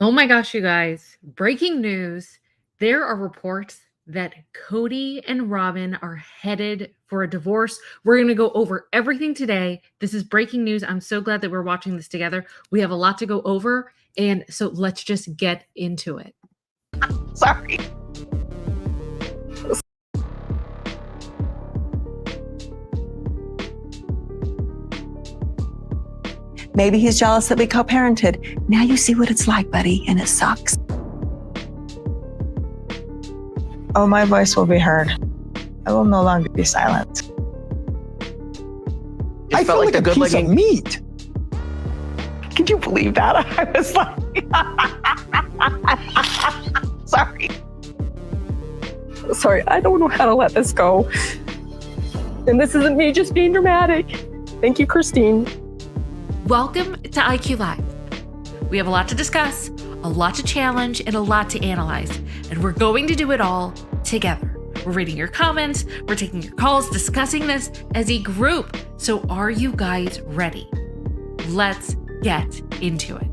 Oh my gosh, you guys. Breaking news. There are reports that Cody and Robyn are headed for a divorce. We're going to go over everything today. This is breaking news. I'm so glad that we're watching this together. We have a lot to go over. And so let's just get into it. Sorry. Maybe he's jealous that we co-parented. Now you see what it's like, buddy, and it sucks. Oh, my voice will be heard. I will no longer be silent. I felt like a piece of meat. Can you believe that? I was like, sorry. Sorry, I don't know how to let this go. And this isn't me just being dramatic. Thank you, Christine. Welcome to IQ Live. We have a lot to discuss, a lot to challenge, and a lot to analyze. And we're going to do it all together. We're reading your comments, we're taking your calls, discussing this as a group. So are you guys ready? Let's get into it.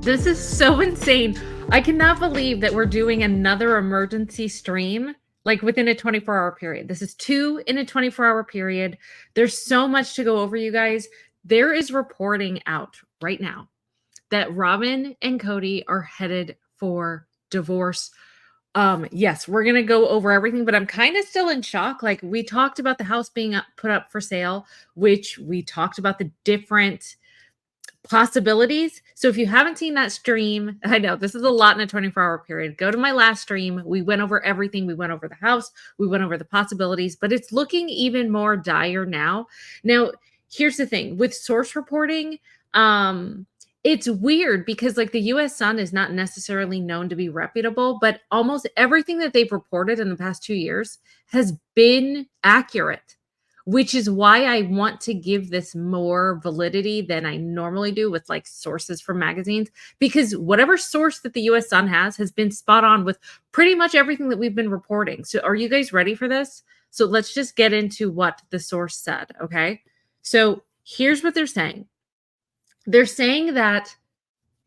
This is so insane. I cannot believe that we're doing another emergency stream like within a 24-hour period. This is 2 in a 24-hour period. There's so much to go over, you guys. There is reporting out right now that Robyn and Cody are headed for divorce. Yes, we're going to go over everything, but I'm kind of still in shock. Like, we talked about the house being put up for sale, which we talked about the different possibilities. So if you haven't seen that stream, I know this is a lot in a 24-hour period. Go to my last stream. We went over everything. We went over the house. We went over the possibilities, but it's looking even more dire now. Now, here's the thing with source reporting. It's weird because like the US Sun is not necessarily known to be reputable, but almost everything that they've reported in the past 2 years has been accurate, which is why I want to give this more validity than I normally do with like sources from magazines, because whatever source that the US Sun has been spot on with pretty much everything that we've been reporting. So are you guys ready for this? So let's just get into what the source said, okay? So here's what they're saying. They're saying that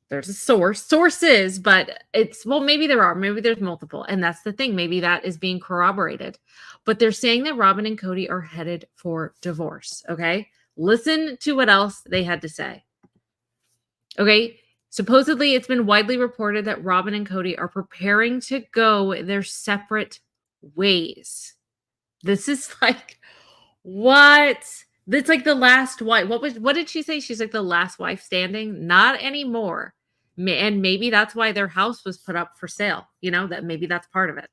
there's a sources, but maybe there's multiple. And that's the thing. Maybe that is being corroborated, but they're saying that Robyn and Cody are headed for divorce. Okay. Listen to what else they had to say. Okay. Supposedly it's been widely reported that Robyn and Cody are preparing to go their separate ways. This is like, what? That's like the last wife. What did she say? She's like the last wife standing. Not anymore. And maybe that's why their house was put up for sale. You know, that maybe that's part of it.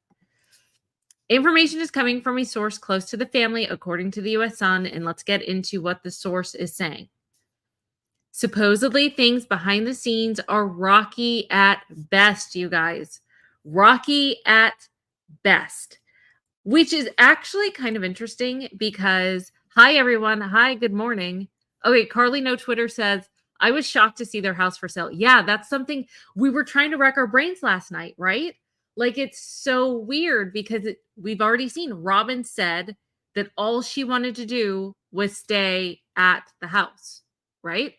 Information is coming from a source close to the family, according to the US Sun. And let's get into what the source is saying. Supposedly, things behind the scenes are rocky at best, you guys. Rocky at best. Which is actually kind of interesting because, hi, everyone. Hi, good morning. Okay, Carly No Twitter says, I was shocked to see their house for sale. Yeah, that's something we were trying to rack our brains last night, right? Like, it's so weird because we've already seen Robyn said that all she wanted to do was stay at the house, right?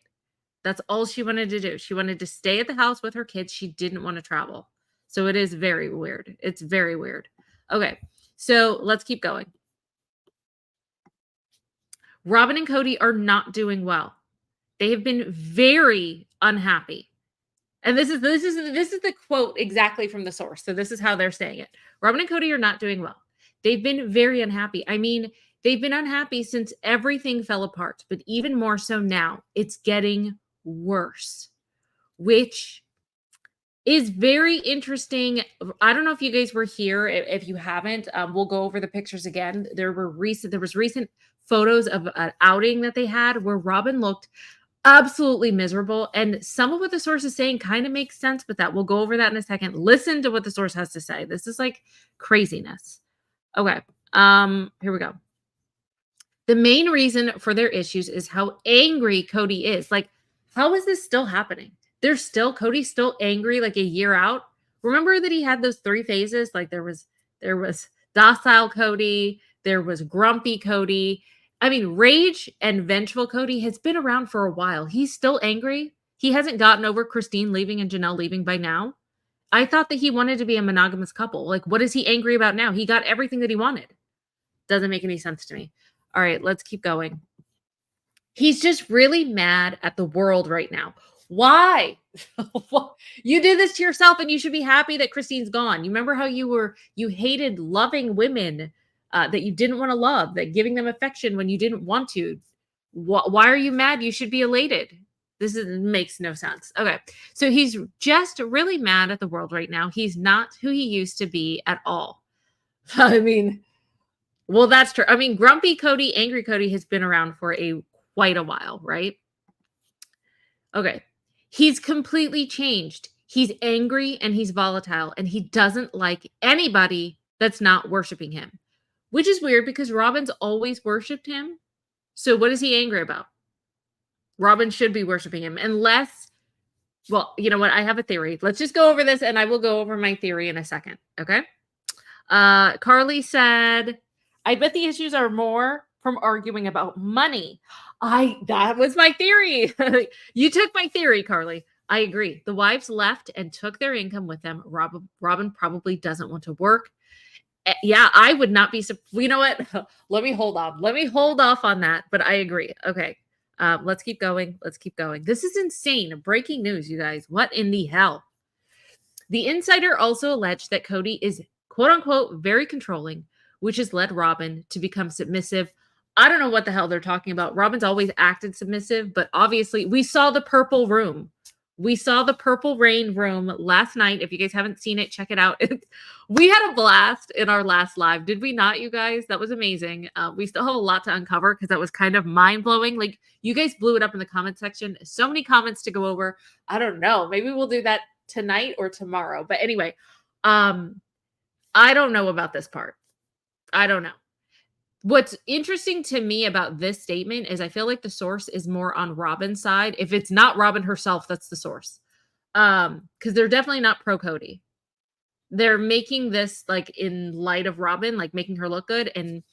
That's all she wanted to do. She wanted to stay at the house with her kids. She didn't want to travel. So it is very weird. It's very weird. Okay. So let's keep going. Robyn and Cody are not doing well. They have been very unhappy. And this is the quote exactly from the source. So this is how they're saying it. Robyn and Cody are not doing well. They've been very unhappy. I mean, they've been unhappy since everything fell apart, but even more so now. It's getting worse, which is very interesting. I don't know if you guys were here. If you haven't, we'll go over the pictures again. There was recent photos of an outing that they had where Robyn looked absolutely miserable. And some of what the source is saying kind of makes sense with that. We'll go over that in a second. Listen to what the source has to say. This is like craziness. Okay. Here we go. The main reason for their issues is how angry Kody is. Like, how is this still happening? Cody's still angry like a year out. Remember that he had those 3 phases? Like there was docile Kody, there was grumpy Kody. I mean, rage and vengeful Kody has been around for a while. He's still angry. He hasn't gotten over Christine leaving and Janelle leaving by now. I thought that he wanted to be a monogamous couple. Like, what is he angry about now? He got everything that he wanted. Doesn't make any sense to me. All right, let's keep going. He's just really mad at the world right now. Why? You did this to yourself, and you should be happy that Christine's gone. You remember how you hated loving women that you didn't want to love, that giving them affection when you didn't want to. Why are you mad? You should be elated. Makes no sense. Okay, so he's just really mad at the world right now. He's not who he used to be at all. I mean, well, that's true. I mean, grumpy Kody, angry Kody has been around for quite a while, right? Okay. He's completely changed. He's angry and he's volatile, and he doesn't like anybody that's not worshiping him, which is weird because Robyn's always worshiped him. So what is he angry about? Robyn should be worshiping him unless, well, you know what? I have a theory. Let's just go over this, and I will go over my theory in a second. Okay. Carly said, I bet the issues are more from arguing about money. That was my theory. You took my theory, Carly. I agree. The wives left and took their income with them. Robyn probably doesn't want to work. Yeah, I would not be. You know what? Let me hold on. Let me hold off on that. But I agree. Okay. Let's keep going. Let's keep going. This is insane. Breaking news, you guys. What in the hell? The insider also alleged that Kody is quote unquote very controlling, which has led Robyn to become submissive. I don't know what the hell they're talking about. Robyn's always acted submissive, but obviously we saw the purple room. We saw the purple rain room last night. If you guys haven't seen it, check it out. We had a blast in our last live. Did we not, you guys? That was amazing. We still have a lot to uncover because that was kind of mind-blowing. Like, you guys blew it up in the comment section. So many comments to go over. I don't know. Maybe we'll do that tonight or tomorrow. But anyway, I don't know about this part. I don't know. What's interesting to me about this statement is I feel like the source is more on Robyn's side. If it's not Robyn herself, that's the source. Because they're definitely not pro Kody. They're making this like in light of Robyn, like making her look good. And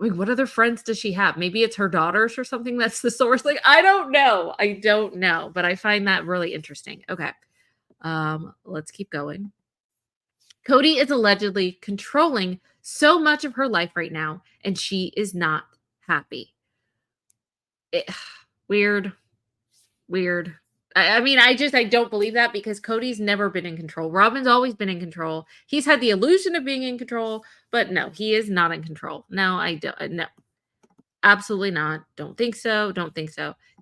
like, what other friends does she have? Maybe it's her daughters or something that's the source. Like, I don't know. But I find that really interesting. Okay. Let's keep going. Kody is allegedly controlling so much of her life right now, and she is not happy. Weird. I mean, I don't believe that because Cody's never been in control. Robyn's always been in control. He's had the illusion of being in control, but no, he is not in control. No, I don't. No, absolutely not. Don't think so.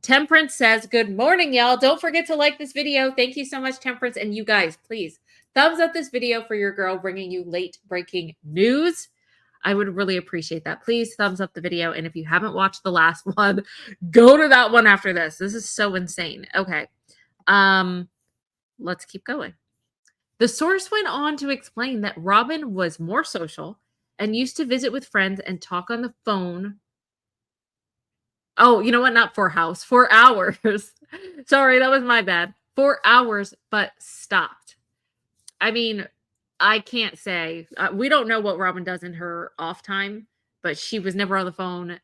Temperance says, good morning, y'all. Don't forget to like this video. Thank you so much, Temperance. And you guys, please thumbs up this video for your girl bringing you late breaking news. I would really appreciate that. Please thumbs up the video. And if you haven't watched the last one, go to that one after this. This is so insane. Okay. Let's keep going. The source went on to explain that Robyn was more social and used to visit with friends and talk on the phone. Oh, you know what? Not for hours. Sorry, that was my bad. 4 hours, but stopped. I mean, I can't say. We don't know what Robyn does in her off time, but she was never on the phone,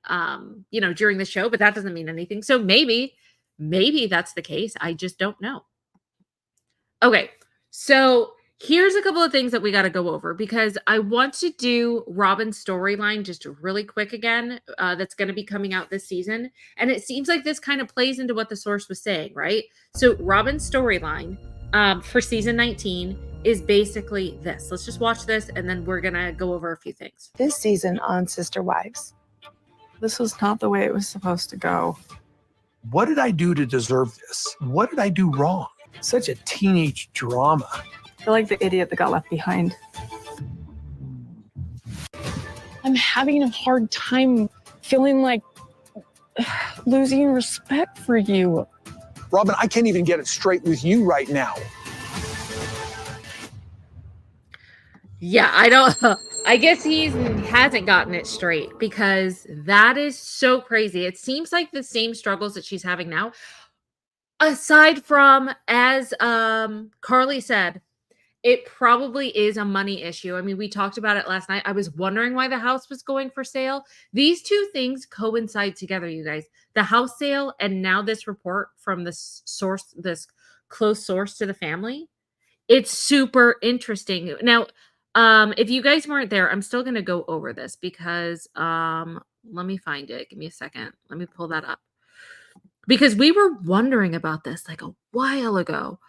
during the show, but that doesn't mean anything. So maybe that's the case. I just don't know. Okay, so here's a couple of things that we got to go over because I want to do Robyn's storyline just really quick again. That's going to be coming out this season. And it seems like this kind of plays into what the source was saying, right? So Robyn's storyline for season 19 is basically this. Let's just watch this and then we're going to go over a few things. This season on Sister Wives. This was not the way it was supposed to go. What did I do to deserve this? What did I do wrong? Such a teenage drama. I feel like the idiot that got left behind. I'm having a hard time feeling like losing respect for you. Robyn, I can't even get it straight with you right now. Yeah, I don't. I guess he hasn't gotten it straight, because that is so crazy. It seems like the same struggles that she's having now, aside from, as Carly said, it probably is a money issue. I mean, we talked about it last night. I was wondering why the house was going for sale. These two things coincide together, you guys. The house sale and now this report from this source, this close source to the family. It's super interesting. Now, if you guys weren't there, I'm still going to go over this because let me find it. Give me a second. Let me pull that up. Because we were wondering about this like a while ago.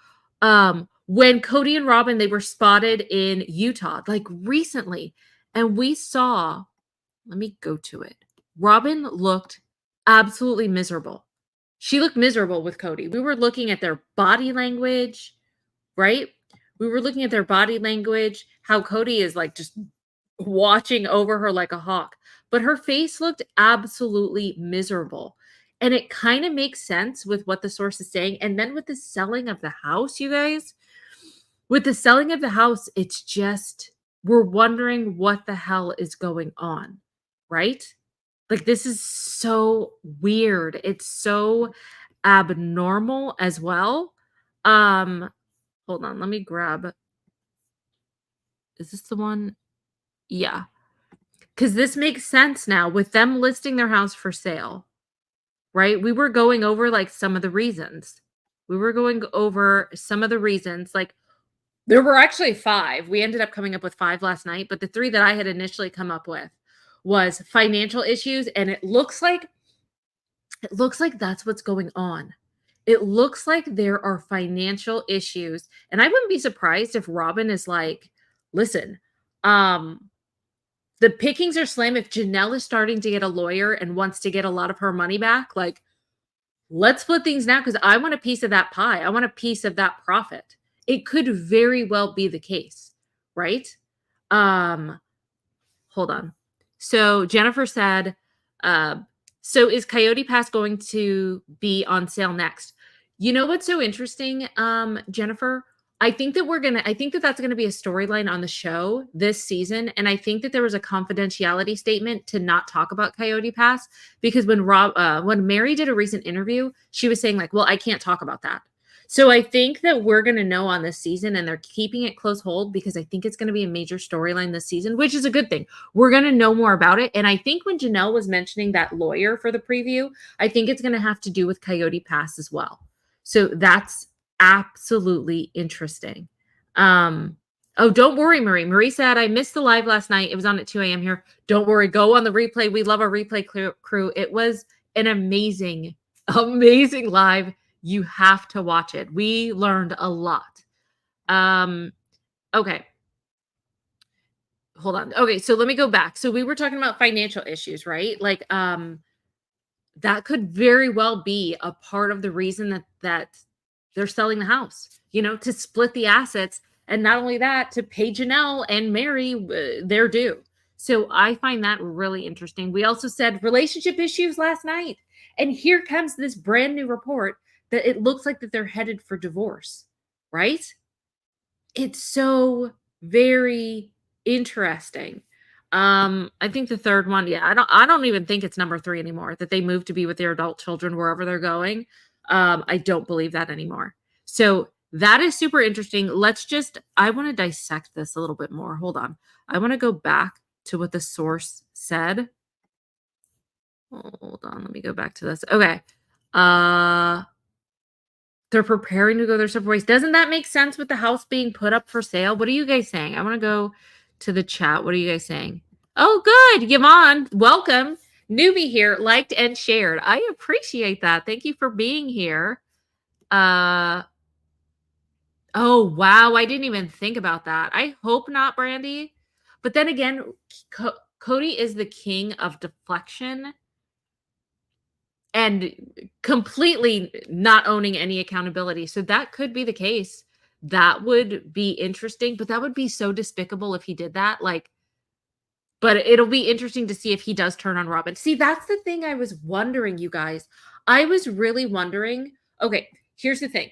When Kody and Robyn, they were spotted in Utah, like recently, and we saw, let me go to it. Robyn looked absolutely miserable. She looked miserable with Kody. We were looking at their body language, right? We were looking at their body language, how Kody is like just watching over her like a hawk, but her face looked absolutely miserable. And it kind of makes sense with what the source is saying. And then with the selling of the house, you guys, with the selling of the house, it's just, we're wondering what the hell is going on, right? Like, this is so weird. It's so abnormal as well. Hold on, let me grab. Is this the one? Yeah. Because this makes sense now with them listing their house for sale, right? We were going over like some of the reasons. We were going over some of the reasons. Like, there were actually 5. We ended up coming up with 5 last night, but the 3 that I had initially come up with was financial issues, and it looks like that's what's going on. It looks like there are financial issues, and I wouldn't be surprised if Robyn is like, listen, the pickings are slim. If Janelle is starting to get a lawyer and wants to get a lot of her money back, like, let's split things now because I want a piece of that pie. I want a piece of that profit. It could very well be the case, right? Hold on. So Jennifer said, so is Coyote Pass going to be on sale next? You know what's so interesting, Jennifer? I think that that's gonna be a storyline on the show this season, and I think that there was a confidentiality statement to not talk about Coyote Pass, because when Mary did a recent interview, she was saying like, "Well, I can't talk about that." So I think that we're gonna know on this season, and they're keeping it close hold because I think it's gonna be a major storyline this season, which is a good thing. We're gonna know more about it, and I think when Janelle was mentioning that lawyer for the preview, I think it's gonna have to do with Coyote Pass as well. So that's absolutely interesting. Oh, don't worry, Marie. Marie said, I missed the live last night. It was on at 2 a.m. here. Don't worry. Go on the replay. We love our replay crew. It was an amazing, amazing live. You have to watch it. We learned a lot. Okay. Hold on. Okay, so let me go back. So we were talking about financial issues, right? Like, that could very well be a part of the reason that they're selling the house, to split the assets. And not only that, to pay Janelle and Mary their due. So I find that really interesting. We also said relationship issues last night. And here comes this brand new report that it looks like that they're headed for divorce, right? It's so very interesting. I think the third one, yeah, I don't even think it's number 3 anymore, that they move to be with their adult children wherever they're going. I don't believe that anymore. So that is super interesting. I want to dissect this a little bit more. Hold on. I want to go back to what the source said. Hold on. Let me go back to this. Okay. They're preparing to go their separate ways. Doesn't that make sense with the house being put up for sale? What are you guys saying? I want to go to the chat. What are you guys saying? Oh, good. Yvonne, welcome. Newbie here, liked and shared. I appreciate that. Thank you for being here. Oh, wow. I didn't even think about that. I hope not, Brandy. But then again, Cody is the king of deflection and completely not owning any accountability. So that could be the case. That would be interesting, but that would be so despicable if he did that. But it'll be interesting to see if he does turn on Robyn. See, that's the thing I was wondering, you guys. I was really wondering. Okay, here's the thing.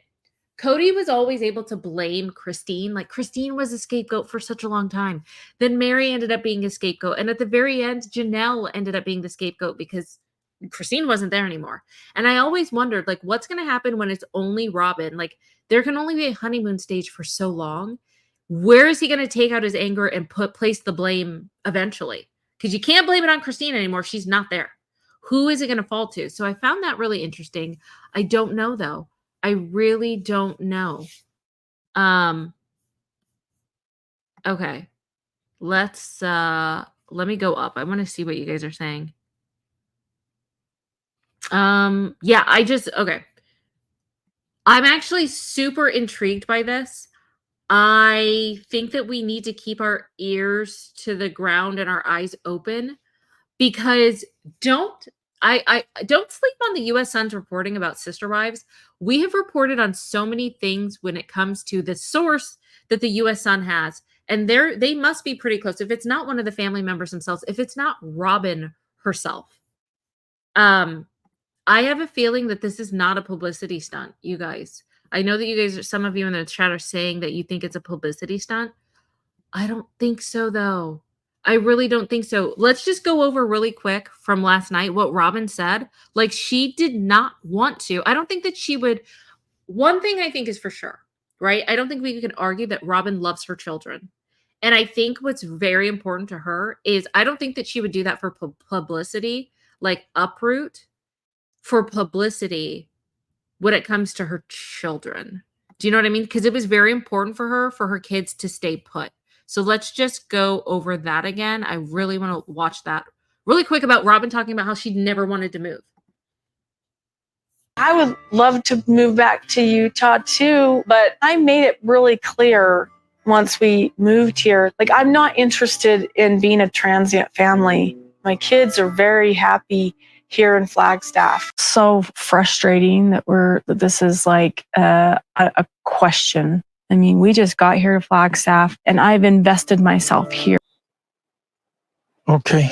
Cody was always able to blame Christine. Like Christine was a scapegoat for such a long time. Then Mary ended up being a scapegoat. And at the very end, Janelle ended up being the scapegoat because Christine wasn't there anymore. And I always wondered, like, what's going to happen when it's only Robyn? Like, there can only be a honeymoon stage for so long. Where is he going to take out his anger and place the blame eventually? Because you can't blame it on Christine anymore. She's not there. Who is it going to fall to? So I found that really interesting. I don't know, though. I really don't know. Okay. Let me go up. I want to see what you guys are saying. Yeah, okay. I'm actually super intrigued by this. I think that we need to keep our ears to the ground and our eyes open, because don't sleep on the US Sun's reporting about sister wives. We have reported on so many things when it comes to the source that the US Sun has, and they must be pretty close. If it's not one of the family members themselves, if it's not Robyn herself. I have a feeling that this is not a publicity stunt, you guys. I know that you guys, some of you in the chat are saying that you think it's a publicity stunt. I don't think so, though. I really don't think so. Let's just go over really quick from last night what Robyn said. Like, she did not want to. I don't think that she would. One thing I think is for sure, right? I don't think we can argue that Robyn loves her children. And I think what's very important to her is I don't think that she would do that for publicity, like uproot for publicity when it comes to her children. Do you know what I mean? Because it was very important for her kids to stay put. So let's just go over that again. I really want to watch that really quick about Robyn talking about how she never wanted to move. I would love to move back to Utah too, but I made it really clear once we moved here, like, I'm not interested in being a transient family. My kids are very happy here in Flagstaff. So frustrating that this is like a question. I mean, we just got here to Flagstaff and I've invested myself here. Okay.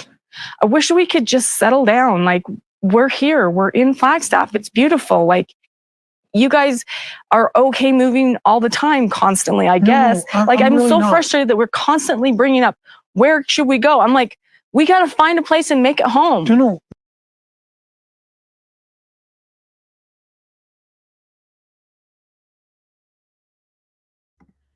I wish we could just settle down. Like, we're here, we're in Flagstaff. It's beautiful. Like, you guys are okay moving all the time, constantly, I guess. I'm really so frustrated that we're constantly bringing up, where should we go? I'm like, we got to find a place and make it home. No.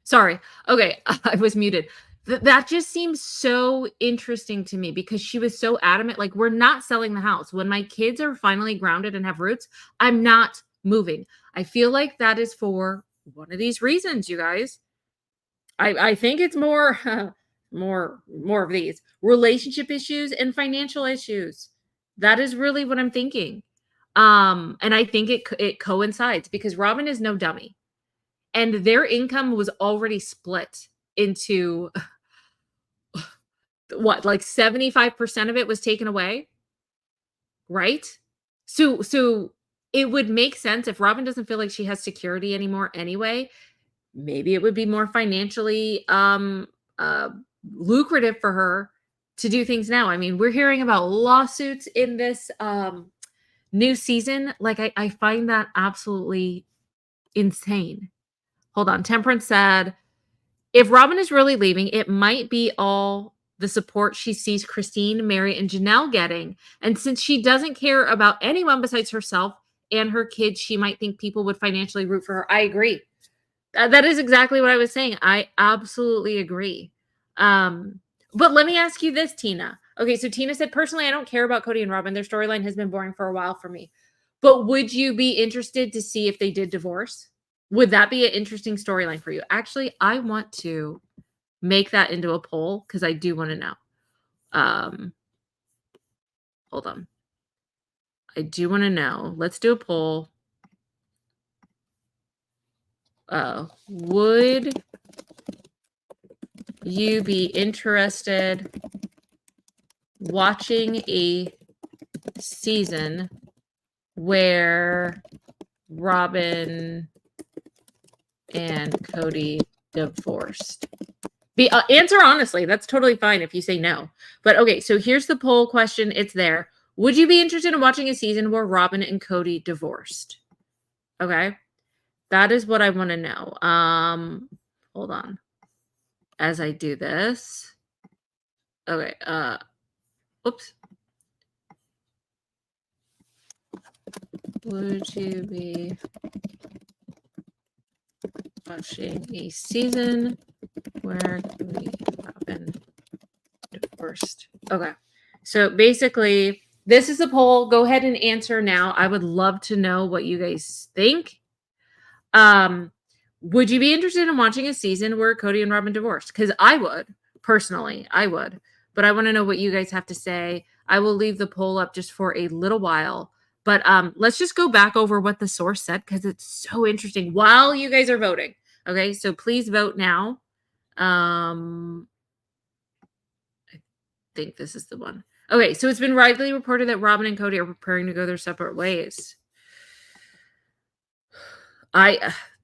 Sorry. Okay, I was muted. That just seems so interesting to me because she was so adamant. Like, we're not selling the house. When my kids are finally grounded and have roots, I'm not moving. I feel like that is for one of these reasons, you guys. I think it's more of these relationship issues and financial issues. That is really what I'm thinking. And I think it coincides because Robyn is no dummy. And their income was already split into what, like 75% of it was taken away, right? So it would make sense if Robyn doesn't feel like she has security anymore anyway. Maybe it would be more financially lucrative for her to do things now. I mean, we're hearing about lawsuits in this new season. Like, I find that absolutely insane. Hold on. Temperance said, if Robyn is really leaving, it might be all the support she sees Christine, Mary, and Janelle getting. And since she doesn't care about anyone besides herself and her kids, she might think people would financially root for her. I agree. That is exactly what I was saying. I absolutely agree. But let me ask you this, Tina. Okay, so Tina said, personally, I don't care about Kody and Robyn. Their storyline has been boring for a while for me. But would you be interested to see if they did divorce? Would that be an interesting storyline for you? Actually, I want to make that into a poll because I do want to know. Hold on. I do want to know. Let's do a poll. Would you be interested watching a season where Robyn and Kody divorced? Answer honestly. That's totally fine if you say no. But okay, so here's the poll question. It's there. Would you be interested in watching a season where Robyn and Kody divorced? Okay. That is what I want to know. Hold on. As I do this. Okay, oops. Would you be watching a season where Kody and Robyn divorced? Okay. So basically, this is a poll. Go ahead and answer now. I would love to know what you guys think. Would you be interested in watching a season where Kody and Robyn divorced? Because I would, personally, I would. But I want to know what you guys have to say. I will leave the poll up just for a little while. But let's just go back over what the source said because it's so interesting while you guys are voting. Okay, so please vote now. I think this is the one. Okay, so it's been widely reported that Robyn and Kody are preparing to go their separate ways.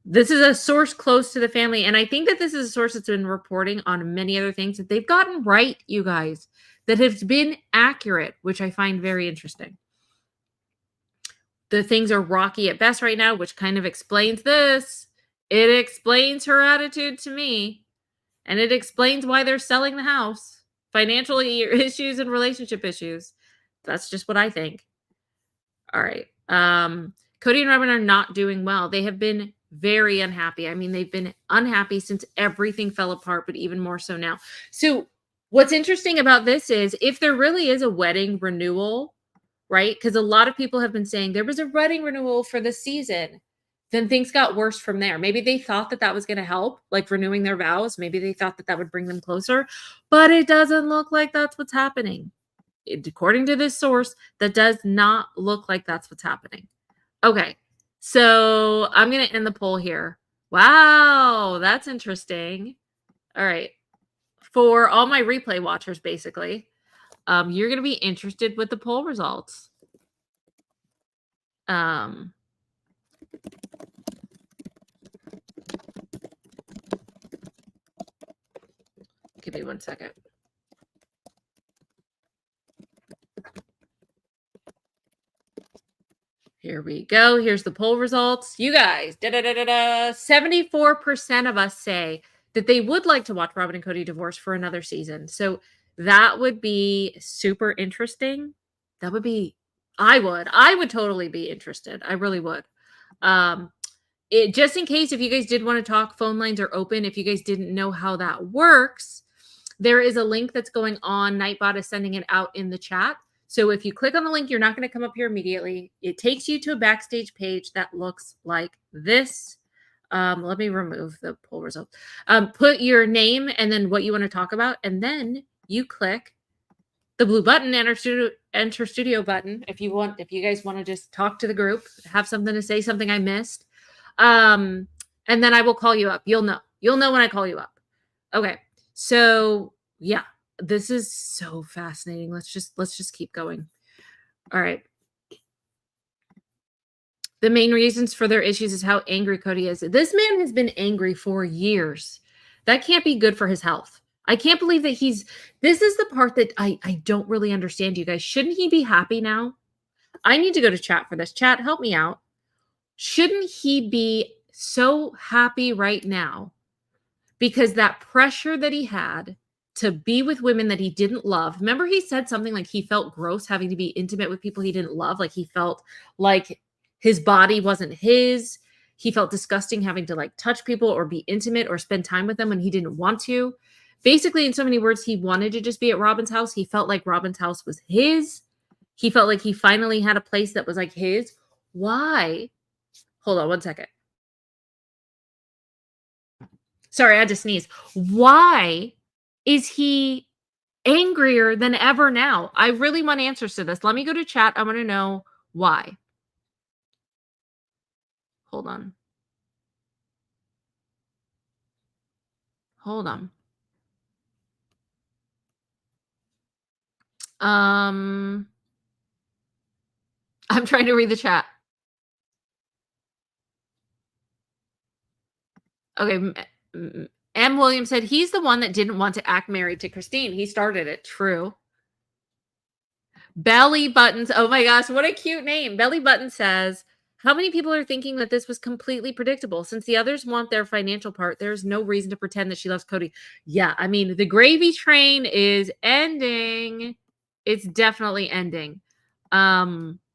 This is a source close to the family, and I think that this is a source that's been reporting on many other things that they've gotten right, you guys, that have been accurate, which I find very interesting. The things are rocky at best right now, which kind of explains this. It explains her attitude to me, and it explains why they're selling the house. Financial issues and relationship issues. That's just what I think. All right. Kody and Robyn are not doing well. They have been very unhappy. I mean, they've been unhappy since everything fell apart, but even more so now. So what's interesting about this is if there really is a wedding renewal, right? Because a lot of people have been saying there was a wedding renewal for the season. Then things got worse from there. Maybe they thought that that was going to help, like renewing their vows. Maybe they thought that that would bring them closer, but it doesn't look like that's what's happening. According to this source, that does not look like that's what's happening. Okay, so I'm going to end the poll here. Wow, that's interesting. All right. For all my replay watchers, basically, you're going to be interested with the poll results. Give me 1 second. Here we go. Here's the poll results. You guys, 74% of us say that they would like to watch Robyn and Kody divorce for another season. So that would be super interesting. That would be, I would totally be interested. I really would. Just in case, if you guys did want to talk, phone lines are open. If you guys didn't know how that works, there is a link that's going on. Nightbot is sending it out in the chat. So if you click on the link, you're not going to come up here immediately. It takes you to a backstage page that looks like this. Let me remove the poll results. Put your name and then what you want to talk about. And then you click the blue button, enter studio button. If you guys want to just talk to the group, have something to say, something I missed. And then I will call you up. You'll know when I call you up. Okay. So yeah. This is so fascinating. Let's just keep going. All right. The main reasons for their issues is how angry Kody is. This man has been angry for years. That can't be good for his health. I can't believe that this is the part that I don't really understand, you guys. Shouldn't he be happy now? I need to go to chat for this. Chat, help me out. Shouldn't he be so happy right now? Because that pressure that he had to be with women that he didn't love. Remember, he said something like he felt gross having to be intimate with people he didn't love. Like he felt like his body wasn't his. He felt disgusting having to like touch people or be intimate or spend time with them when he didn't want to. Basically, in so many words, he wanted to just be at Robyn's house. He felt like Robyn's house was his. He felt like he finally had a place that was like his. Why? Hold on 1 second. Sorry, I had to sneeze. Why is he angrier than ever now? I really want answers to this. Let me go to chat. I want to know why. Hold on. I'm trying to read the chat. Okay. M. Williams said he's the one that didn't want to act married to Christine. He started it. True. Belly Buttons. Oh my gosh, what a cute name. Belly Button says, How many people are thinking that this was completely predictable? Since the others want their financial part, there's no reason to pretend that she loves Cody. Yeah, I mean, the gravy train is ending. It's definitely ending. But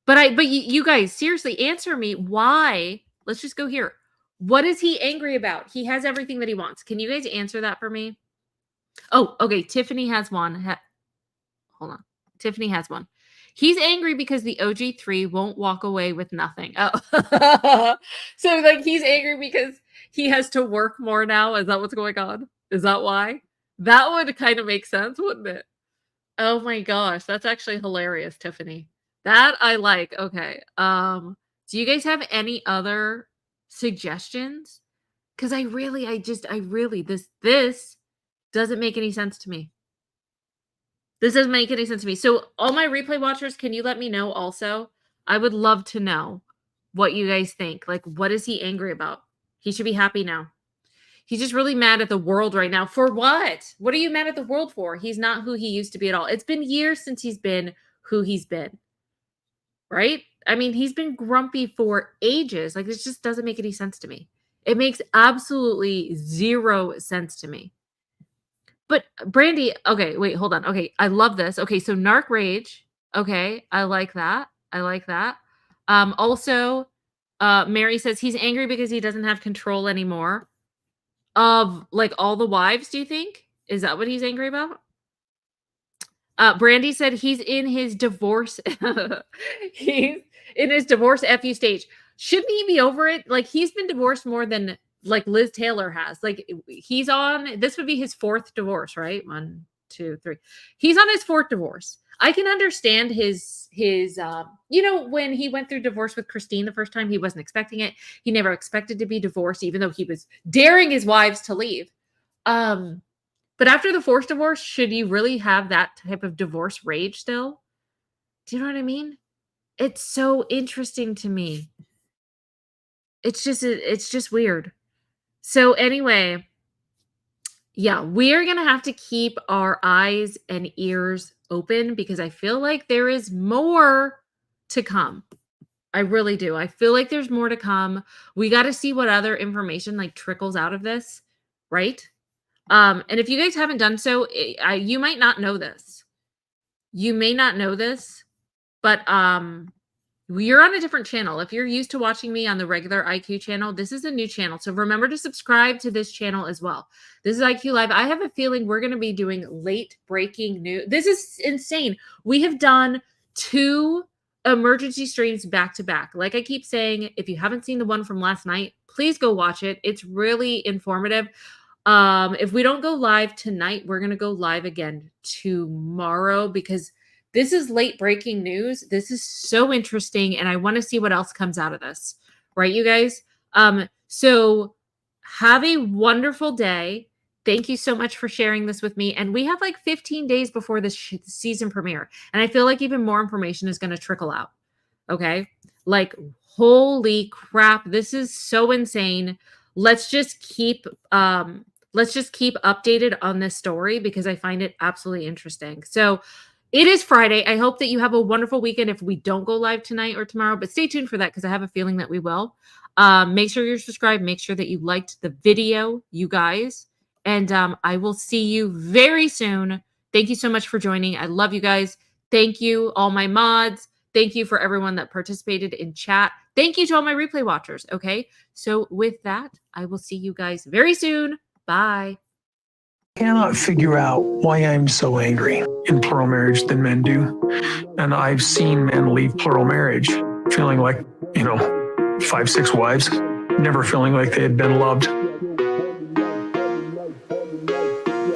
you guys, seriously, answer me. Why? Let's just go here. What is he angry about? He has everything that he wants. Can you guys answer that for me? Oh, okay. Tiffany has one. Hold on. Tiffany has one. He's angry because the OG3 won't walk away with nothing. Oh. So like he's angry because he has to work more now. Is that what's going on? Is that why? That would kind of make sense, wouldn't it? Oh my gosh, that's actually hilarious, Tiffany. That I like. Okay. Do you guys have any other suggestions? Because I really this doesn't make any sense to me. This doesn't make any sense to me. So all my replay watchers, can you let me know also? I would love to know what you guys think. Like, what is he angry about? He should be happy now. He's just really mad at the world right now. For what? What are you mad at the world for? He's not who he used to be at all. It's been years since he's been who he's been. Right? I mean, he's been grumpy for ages. Like, this just doesn't make any sense to me. It makes absolutely zero sense to me. But Brandy, okay, wait, hold on. Okay, I love this. Okay, so Narc Rage. Okay, I like that. I like that. Also, Mary says he's angry because he doesn't have control anymore of like all the wives. Do you think? Is that what he's angry about? Brandy said he's in his divorce. He's in his divorce FU stage. Shouldn't he be over it? Like he's been divorced more than like Liz Taylor has. Like he's on, this would be his 4th divorce, right? 1, 2, 3. He's on his 4th divorce. I can understand his you know, when he went through divorce with Christine the first time, he wasn't expecting it. He never expected to be divorced, even though he was daring his wives to leave. But after the 4th divorce, should you really have that type of divorce rage still? Do you know what I mean? It's so interesting to me. It's just weird. So anyway, yeah, we're going to have to keep our eyes and ears open because I feel like there is more to come. I really do. I feel like there's more to come. We got to see what other information like trickles out of this, right? And if you guys haven't done so, you might not know this. You may not know this, but you're on a different channel. If you're used to watching me on the regular IQ channel, this is a new channel. So remember to subscribe to this channel as well. This is IQ Live. I have a feeling we're going to be doing late breaking news. This is insane. We have done 2 emergency streams back to back. Like I keep saying, if you haven't seen the one from last night, please go watch it. It's really informative. If we don't go live tonight, we're going to go live again tomorrow because this is late breaking news. This is so interesting, and I want to see what else comes out of this. Right, you guys? So have a wonderful day. Thank you so much for sharing this with me. And we have like 15 days before the season premiere, and I feel like even more information is going to trickle out. Okay? Like, holy crap, this is so insane. Let's just keep updated on this story because I find it absolutely interesting. So it is Friday. I hope that you have a wonderful weekend if we don't go live tonight or tomorrow, but stay tuned for that because I have a feeling that we will. Make sure you're subscribed. Make sure that you liked the video, you guys. And I will see you very soon. Thank you so much for joining. I love you guys. Thank you, all my mods. Thank you for everyone that participated in chat. Thank you to all my replay watchers. Okay. So with that, I will see you guys very soon. Bye. Cannot figure out why I'm so angry in plural marriage than men do. And I've seen men leave plural marriage feeling like, 5, 6 wives, never feeling like they had been loved.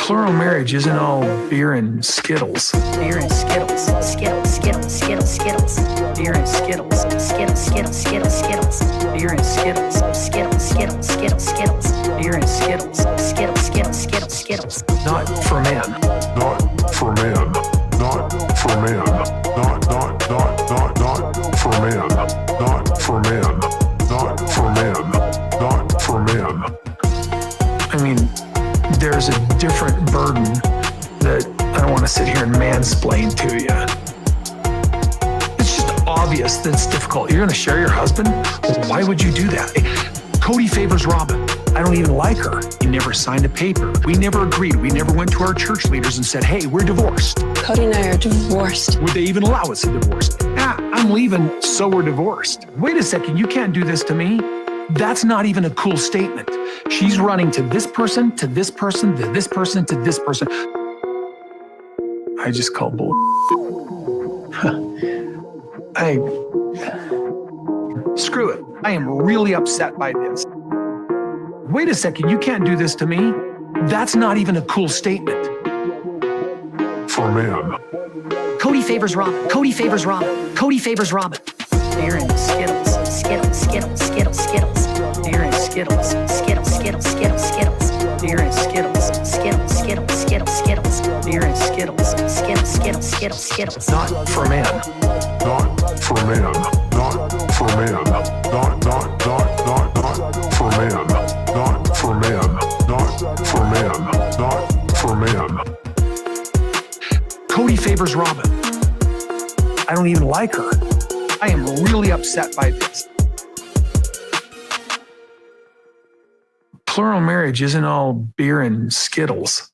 Plural marriage isn't all beer and Skittles. Beer and Skittles. Skittles, Skittles, Skittles, Skittles. Beer and Skittles. Skittles, Skittles, Skittles, Skittles. Beer and Skittles. Skittles, Skittles, Skittles, Skittles. Beer and Skittles. Skittles, Skittles, Skittles, Skittles. Not for man. Not for man. Not for man. Not for man. Not for man. Not for man. Not for man. I mean, there's a different burden that I don't want to sit here and mansplain to you. It's just obvious. obvious that it's difficult. You're going to share your husband? Why would you do that? Cody favors Robyn. I don't even like her. He never signed a paper. We never agreed. We never went to our church leaders and said, hey, we're divorced. Cody and I are divorced. Would they even allow us a divorce? I'm leaving, so we're divorced. Wait a second, you can't do this to me. That's not even a cool statement. She's running to this person, to this person, to this person, to this person. I just call bull. Screw it. I am really upset by this. Wait a second, you can't do this to me. That's not even a cool statement. For men. Cody favors Robyn. Cody favors Robyn. Cody favors Robyn. Beer and Skittles. Skittles, Skittles, Skittles, Skittles. Beer and Skittles. Skittles, Skittles, Skittles, Skittles. Beer and Skittles. Skittles, Skittles, Skittles, Skittles. Beer and Skittles. Skittles, Skittles, Skittles, Skittles. Not for men. Not for men. Not for men. Not for men. Not for men. Not for men. Not for men. Cody favors Robyn. I don't even like her. I am really upset by this. Plural marriage isn't all beer and Skittles.